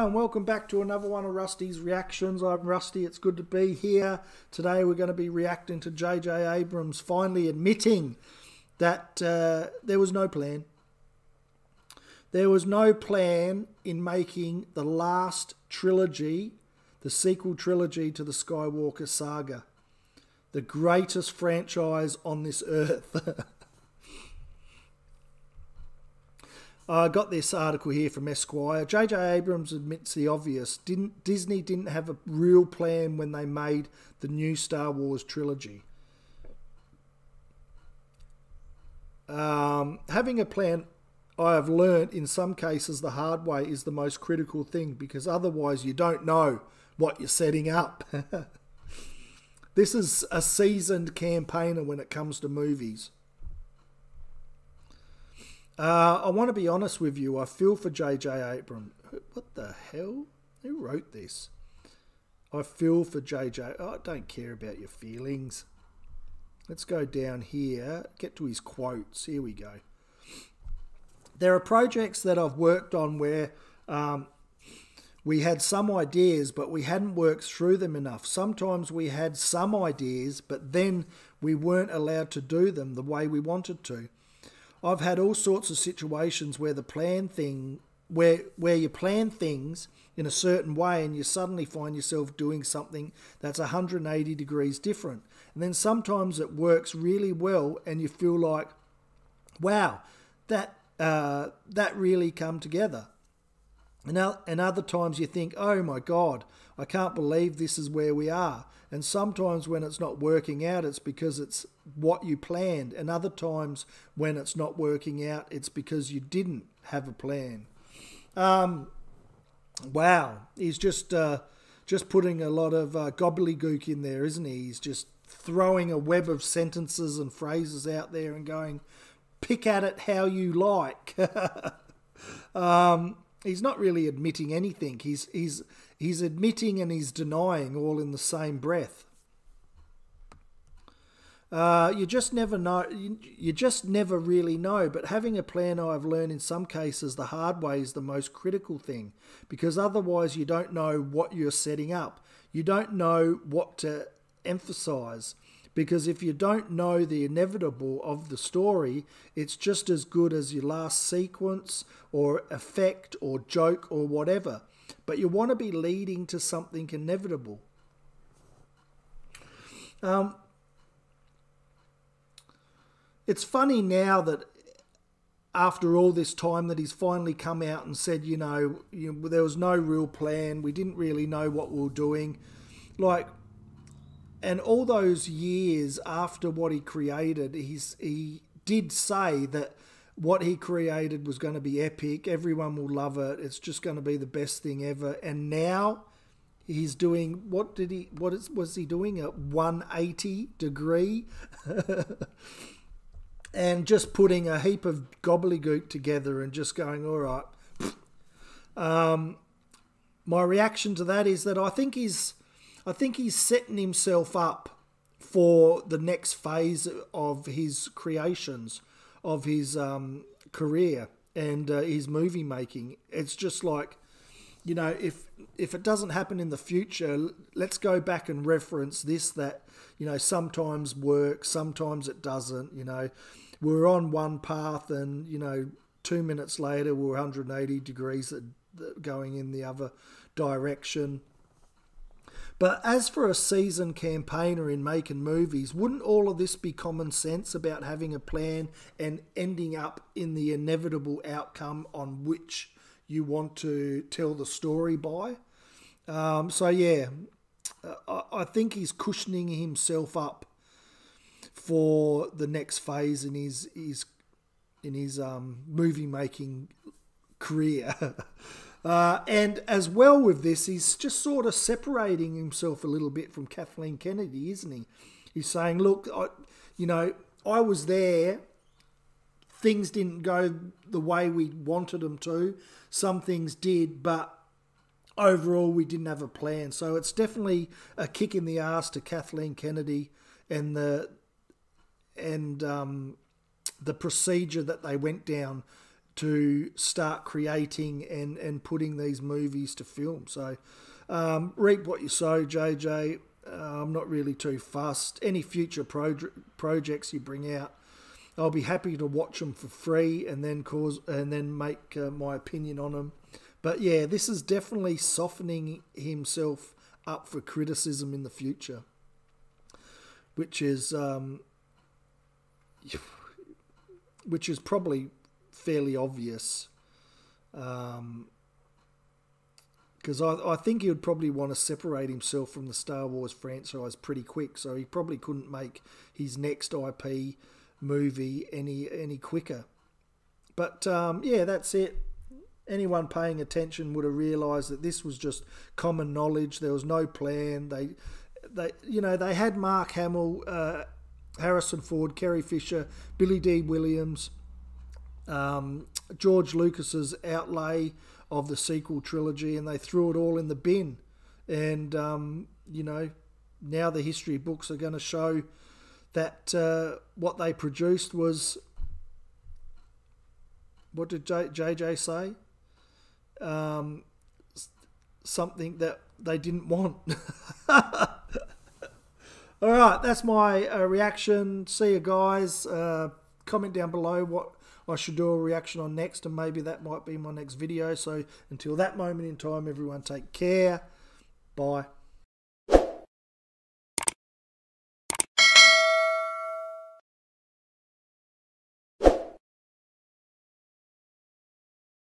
Hello and welcome back to another one of Rusty's reactions. I'm Rusty, it's good to be here. Today we're going to be reacting to J.J. Abrams finally admitting that there was no plan. There was no plan in making the last trilogy, the sequel trilogy to the Skywalker saga. The greatest franchise on this earth. I got this article here from Esquire. J.J. Abrams admits the obvious. Disney didn't have a real plan when they made the new Star Wars trilogy. Having a plan, I have learnt in some cases the hard way, is the most critical thing, because otherwise you don't know what you're setting up. This is a seasoned campaigner when it comes to movies. I want to be honest with you. I feel for J.J. Abrams. What the hell? Who wrote this? I feel for J.J. Oh, I don't care about your feelings. Let's go down here. Get to his quotes. Here we go. There are projects that I've worked on where we had some ideas, but we hadn't worked through them enough. Sometimes we had some ideas, but then we weren't allowed to do them the way we wanted to. I've had all sorts of situations where the plan thing, where you plan things in a certain way and you suddenly find yourself doing something that's 180 degrees different. And then sometimes it works really well and you feel like, wow, that really come together. And other times you think, oh my God, I can't believe this is where we are. And sometimes when it's not working out, it's because it's what you planned. And other times when it's not working out, it's because you didn't have a plan. Wow, he's just putting a lot of gobbledygook in there, isn't he? He's just throwing a web of sentences and phrases out there and going, pick at it how you like. He's not really admitting anything. He's admitting and he's denying all in the same breath. You just never know. You just never really know. But having a plan, I've learned in some cases, the hard way is the most critical thing, because otherwise you don't know what you're setting up. You don't know what to emphasize. Because if you don't know the inevitable of the story, it's just as good as your last sequence or effect or joke or whatever. But you want to be leading to something inevitable. It's funny now that after all this time that he's finally come out and said, you know, there was no real plan. We didn't really know what we were doing. And all those years after what he created, he did say that what he created was going to be epic. Everyone will love it. It's just going to be the best thing ever. And now he's doing, was he doing? A 180 degree? And just putting a heap of gobbledygook together and just going, all right. My reaction to that is that I think he's setting himself up for the next phase of his creations, of his career and his movie making. It's just like, you know, if it doesn't happen in the future, let's go back and reference this, that, you know, sometimes works, sometimes it doesn't. You know, we're on one path and, you know, 2 minutes later we're 180 degrees going in the other direction. But as for a seasoned campaigner in making movies, wouldn't all of this be common sense about having a plan and ending up in the inevitable outcome on which you want to tell the story by? So yeah, I think he's cushioning himself up for the next phase in his movie making career. And as well with this, he's just sort of separating himself a little bit from Kathleen Kennedy, isn't he? He's saying, look, I was there. Things didn't go the way we wanted them to. Some things did, but overall we didn't have a plan. So it's definitely a kick in the ass to Kathleen Kennedy and the procedure that they went down to start creating and putting these movies to film. So reap what you sow, JJ. I'm not really too fussed. Any future projects you bring out, I'll be happy to watch them for free and then make my opinion on them. But yeah, this is definitely softening himself up for criticism in the future, which is probably fairly obvious. Because I think he would probably want to separate himself from the Star Wars franchise pretty quick, so he probably couldn't make his next IP movie any quicker. But yeah, that's it. Anyone paying attention would have realised that this was just common knowledge. There was no plan. They had Mark Hamill, Harrison Ford, Carrie Fisher, Billy D. Williams, George Lucas's outlay of the sequel trilogy, and they threw it all in the bin. And now the history books are going to show that what they produced was, what did JJ say? Something that they didn't want. All right, that's my reaction. See you guys. Comment down below what I should do a reaction on next, and maybe that might be my next video. So until that moment in time, everyone take care. Bye.